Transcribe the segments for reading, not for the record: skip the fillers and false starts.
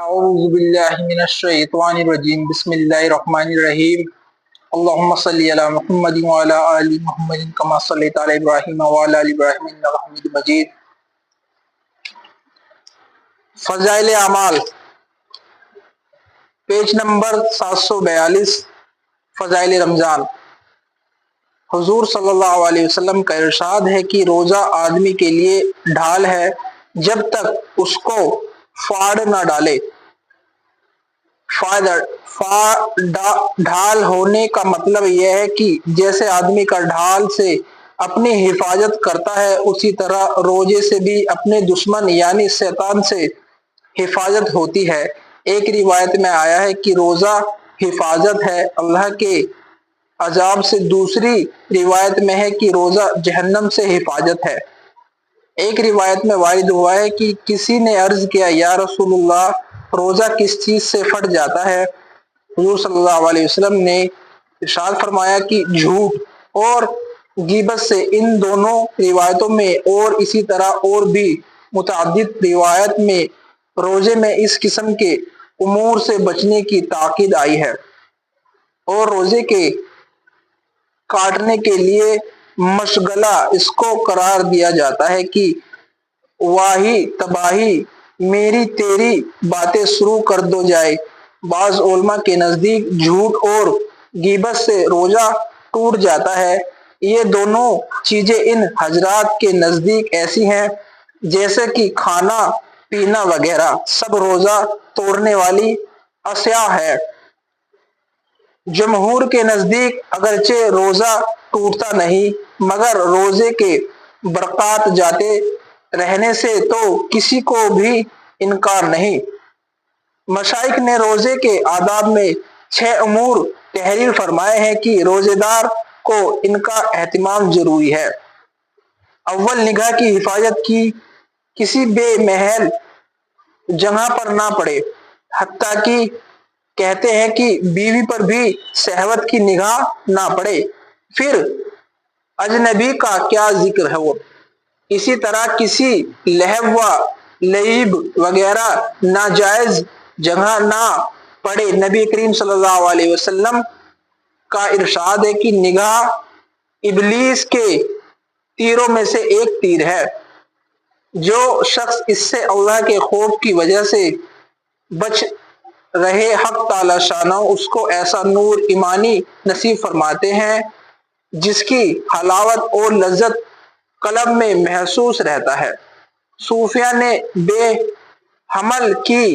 اعوذ باللہ من الشیطان الرجیم بسم اللہ الرحمن الرحیم اللہم صلی علی محمد وعلی آل محمد کما صلیت علی ابراہیم وعلی آل ابراہیم انک حمید مجید۔ فضائل اعمال، پیج نمبر 742، فضائل رمضان۔ حضور صلی اللہ علیہ وسلم کا ارشاد ہے کہ روزہ آدمی کے لیے ڈھال ہے جب تک اس کو پھاڑ نہ ڈالے۔ ڈھال ہونے کا مطلب یہ ہے کہ جیسے آدمی کا ڈھال سے اپنی حفاظت کرتا ہے اسی طرح روزے سے بھی اپنے دشمن یعنی شیطان سے حفاظت ہوتی ہے۔ ایک روایت میں آیا ہے کہ روزہ حفاظت ہے اللہ کے عذاب سے، دوسری روایت میں ہے کہ روزہ جہنم سے حفاظت ہے۔ ایک روایت میں وارد ہوا ہے کہ کسی نے عرض کیا یا رسول اللہ روزہ کس چیز سے پھٹ جاتا ہے؟ حضور صلی اللہ علیہ وسلم نے ارشاد فرمایا کہ جھوٹ اور غیبت سے۔ ان دونوں روایتوں میں اور اسی طرح اور بھی متعدد روایت میں روزے میں اس قسم کے امور سے بچنے کی تاکید آئی ہے اور روزے کے کاٹنے کے لیے مشغلہ اس کو قرار دیا جاتا ہے کہ واہی تباہی میری تیری باتیں شروع کر دو جائے۔ بعض علماء کے نزدیک جھوٹ اور غیبت سے روزہ ٹوٹ جاتا ہے۔ یہ دونوں چیزیں ان حضرات کے نزدیک ایسی ہیں جیسے کہ کھانا پینا وغیرہ، سب روزہ توڑنے والی اشیاء ہے۔ جمہور کے نزدیک اگرچہ روزہ ٹوٹتا نہیں مگر روزے کے برکات جاتے رہنے سے تو کسی کو بھی انکار نہیں۔ مشائخ نے روزے کے آداب میں 6 امور تحریر فرمائے ہیں کہ روزے دار کو ان کا اہتمام ضروری ہے۔ اول، نگاہ کی حفاظت کی کسی بے محل جگہ پر نہ پڑے، حتیٰ کہ کہتے ہیں کہ بیوی پر بھی شہوت کی نگاہ نہ پڑے۔ پھر اجنبی کا کیا ذکر ہو، اسی طرح کسی لہو و لعب وغیرہ ناجائز جگہ نہ پڑے۔ نبی کریم صلی اللہ علیہ وسلم کا ارشاد ہے کہ نگاہ ابلیس کے تیروں میں سے ایک تیر ہے۔ جو شخص اس سے اللہ کے خوف کی وجہ سے بچ رہے حق تعالی شانہ اس کو ایسا نور ایمانی نصیب فرماتے ہیں جس کی حلاوت اور لذت قلب میں محسوس رہتا ہے۔ صوفیہ نے بے حمل کی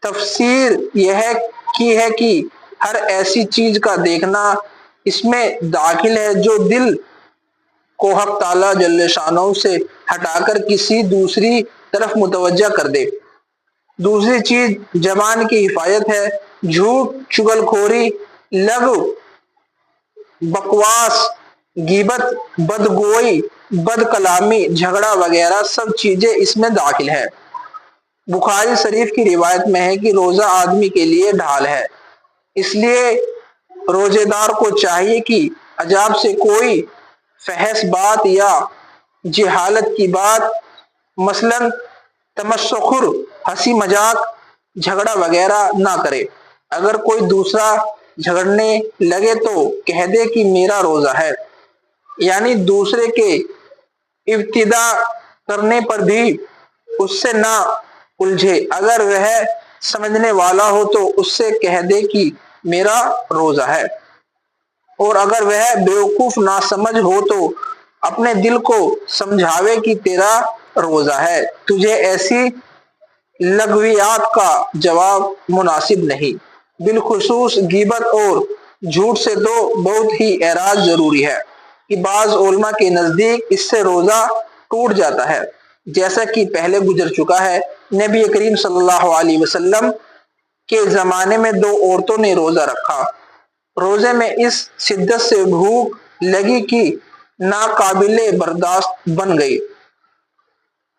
تفسیر یہ کی ہے کہ ہر ایسی چیز کا دیکھنا اس میں داخل ہے جو دل کو حق تعالی جل شانہ سے ہٹا کر کسی دوسری طرف متوجہ کر دے۔ دوسری چیز زبان کی حفاظت ہے۔ جھوٹ، چغل خوری، لغو، بکواس، غیبت، بدگوئی، بد کلامی، جھگڑا وغیرہ سب چیزیں اس میں داخل ہے۔ بخاری شریف کی روایت میں ہے کہ روزہ آدمی کے لیے ڈھال ہے، اس لیے روزے دار کو چاہیے کہ عذاب سے کوئی فحش بات یا جہالت کی بات مثلاً تمسخر، ہنسی مذاق، جھگڑا وغیرہ نہ کرے۔ اگر کوئی دوسرا جھگڑنے لگے تو کہہ دے کہ میرا روزہ ہے، یعنی دوسرے کے ابتدا کرنے پر بھی اس سے نہ الجھے۔ اگر وہ سمجھنے والا ہو تو اس سے کہہ دے کہ میرا روزہ ہے، اور اگر وہ بیوقوف ناسمجھ ہو تو اپنے دل کو سمجھاوے کہ تیرا روزہ ہے۔ تجھے ایسی لغویات کا جواب مناسب نہیں۔ بالخصوص غیبت اور جھوٹ سے تو بہت ہی اعراض ضروری ہے کہ بعض علماء کے نزدیک اس سے روزہ ٹوٹ جاتا ہے، جیسا کہ پہلے گزر چکا ہے۔ نبی کریم صلی اللہ علیہ وسلم کے زمانے میں 2 عورتوں نے روزہ رکھا۔ روزے میں اس شدت سے بھوک لگی کہ ناقابل برداشت بن گئی،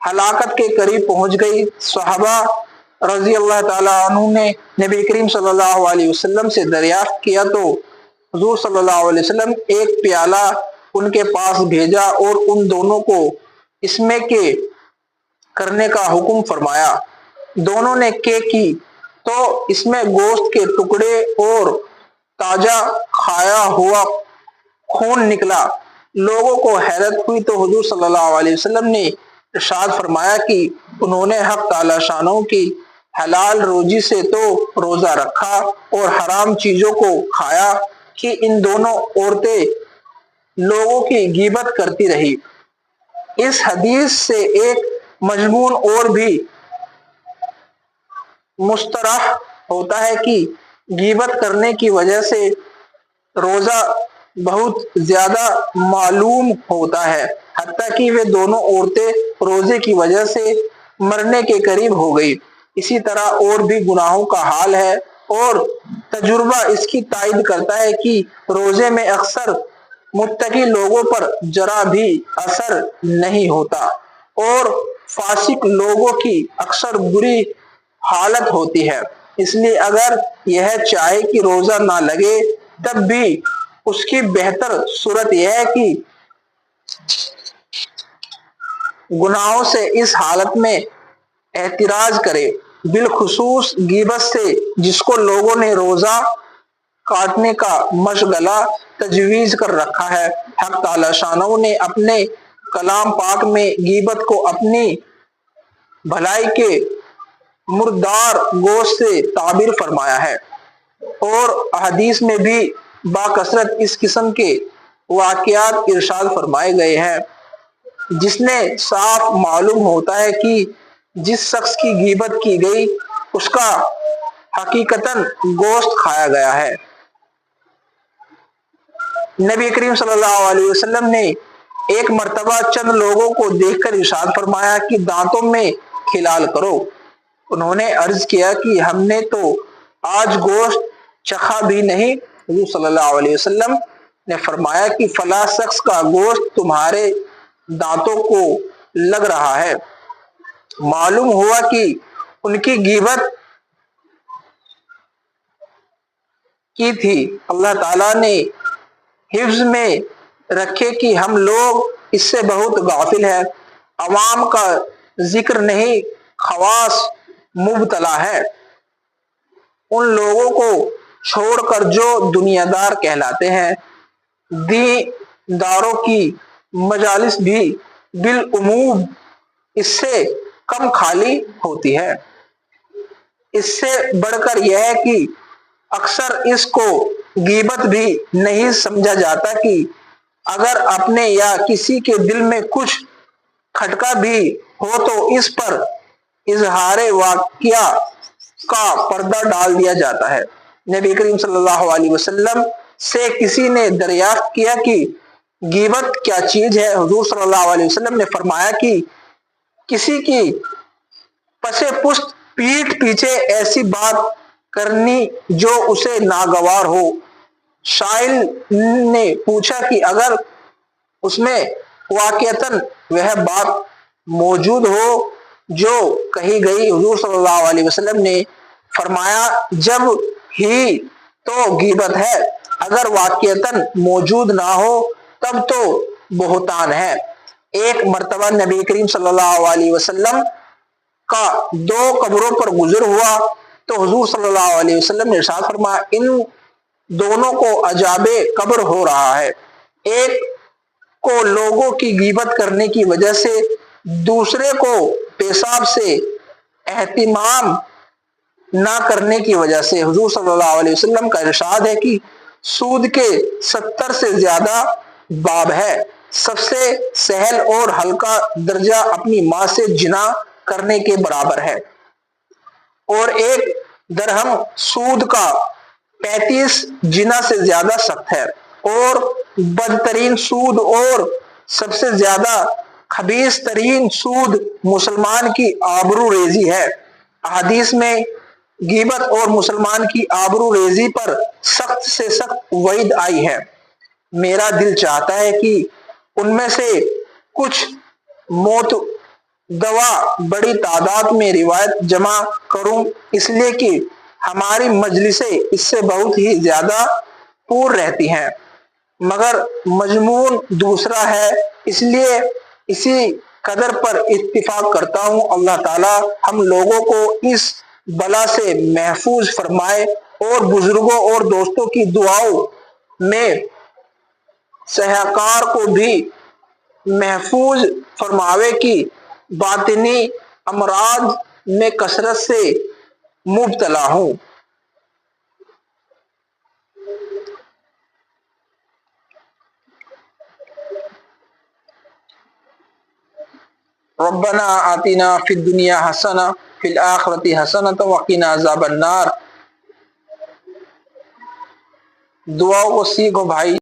ہلاکت کے قریب پہنچ گئی۔ صحابہ رضی اللہ تعالیٰ عنہ نے نبی کریم صلی اللہ علیہ وسلم سے دریافت کیا تو حضور صلی اللہ علیہ وسلم ایک پیالہ ان کے پاس بھیجا اور ان دونوں کو اس میں کے کرنے کا حکم فرمایا۔ دونوں نے کی تو اس میں گوشت کے ٹکڑے اور تازہ کھایا ہوا خون نکلا۔ لوگوں کو حیرت ہوئی تو حضور صلی اللہ علیہ وسلم نے ارشاد فرمایا کہ انہوں نے حق تعالی شانہ کی حلال روزی سے تو روزہ رکھا اور حرام چیزوں کو کھایا کہ ان دونوں عورتیں لوگوں کی غیبت کرتی رہی۔ اس حدیث سے ایک مضمون اور بھی مسترح ہوتا ہے کہ غیبت کرنے کی وجہ سے روزہ بہت زیادہ معلوم ہوتا ہے، حتیٰ کہ وہ دونوں عورتیں روزے کی وجہ سے مرنے کے قریب ہو گئی۔ اسی طرح اور بھی گناہوں کا حال ہے، اور تجربہ اس کی تائید کرتا ہے کہ روزے میں اکثر متقی لوگوں پر ذرا بھی اثر نہیں ہوتا اور فاسق لوگوں کی اکثر بری حالت ہوتی ہے۔ اس لیے اگر یہ چاہے کہ روزہ نہ لگے تب بھی اس کی بہتر صورت یہ ہے کہ گناہوں سے اس حالت میں احتراز کرے، بالخصوص غیبت سے، جس کو لوگوں نے روزہ کاٹنے کا مشغلہ تجویز کر رکھا ہے۔ حق تعالی شانہ نے اپنے کلام پاک میں غیبت کو اپنی بھلائی کے مردار گوشت سے تعبیر فرمایا ہے، اور احادیث میں بھی باکثرت اس قسم کے واقعات ارشاد فرمائے گئے ہیں، جس نے صاف معلوم ہوتا ہے کہ جس شخص کی غیبت کی گئی اس کا حقیقتاً گوشت کھایا گیا ہے۔ نبی کریم صلی اللہ علیہ وسلم نے ایک مرتبہ چند لوگوں کو دیکھ کر ارشاد فرمایا کہ دانتوں میں کھلال کرو۔ انہوں نے عرض کیا کہ ہم نے تو آج گوشت چکھا بھی نہیں۔ حضور صلی اللہ علیہ وسلم نے فرمایا کہ فلاں شخص کا گوشت تمہارے دانتوں کو لگ رہا ہے۔ معلوم ہوا کہ ان کی غیبت کی تھی۔ اللہ تعالیٰ نے حفظ میں رکھے کہ ہم لوگ اس سے بہت غافل ہیں۔ عوام کا ذکر نہیں، خواص مبتلا ہے۔ ان لوگوں کو چھوڑ کر جو دنیا دار کہلاتے ہیں، دینداروں کی مجالس بھی بالعموم اس سے کم خالی ہوتی ہے۔ اس سے بڑھ کر یہ ہے کہ اکثر اس کو غیبت بھی نہیں سمجھا جاتا کہ اگر اپنے یا کسی کے دل میں کچھ کھٹکا بھی ہو تو اس پر اظہار واقعہ کا پردہ ڈال دیا جاتا ہے۔ نبی کریم صلی اللہ علیہ وسلم سے کسی نے دریافت کیا کہ غیبت کیا چیز ہے؟ حضور صلی اللہ علیہ وسلم نے فرمایا کہ کسی کی پس پشت پیٹھ پیچھے ایسی بات کرنی جو اسے ناگوار ہو۔ سائل نے پوچھا کہ اگر اس میں واقعتاً وہ بات موجود ہو جو کہی گئی؟ حضور صلی اللہ علیہ وسلم نے فرمایا جب ہی تو غیبت ہے، اگر واقعتاً موجود نہ ہو تب تو بہتان ہے۔ ایک مرتبہ نبی کریم صلی اللہ علیہ وسلم کا دو قبروں پر گزر ہوا تو حضور صلی اللہ علیہ وسلم نے ارشاد فرمایا ان دونوں کو عذاب قبر ہو رہا ہے۔ ایک کو لوگوں کی غیبت کرنے کی وجہ سے، دوسرے کو پیشاب سے اہتمام نہ کرنے کی وجہ سے۔ حضور صلی اللہ علیہ وسلم کا ارشاد ہے کہ سود کے 70 سے زیادہ باب ہے، سب سے سہل اور ہلکا درجہ اپنی ماں سے جنا کرنے کے برابر ہے، اور ایک درہم سود کا 35 جنا سے زیادہ سخت ہے، اور بدترین سود اور سب سے زیادہ خبیث ترین سود مسلمان کی آبرو ریزی ہے۔ احادیث میں غیبت اور مسلمان کی آبرو ریزی پر سخت سے سخت وعید آئی ہے۔ میرا دل چاہتا ہے کہ ان میں سے کچھ دوا بڑی تعداد میں روایت جمع کروں، اس لیے کہ ہماری مجلسیں اس سے بہت ہی زیادہ پور رہتی ہیں، مگر مضمون دوسرا ہے، اس لیے اسی قدر پر اتفاق کرتا ہوں۔ اللہ تعالیٰ ہم لوگوں کو اس بلا سے محفوظ فرمائے اور بزرگوں اور دوستوں کی دعاؤں میں سہکار کو بھی محفوظ فرماوے کہ باطنی امراض میں کثرت سے مبتلا ہوں۔ ربنا آتنا فی الدنیا حسنہ فی الآخرۃ حسنۃ وقنا عذاب النار۔ دعاؤں کو سیکھو بھائی۔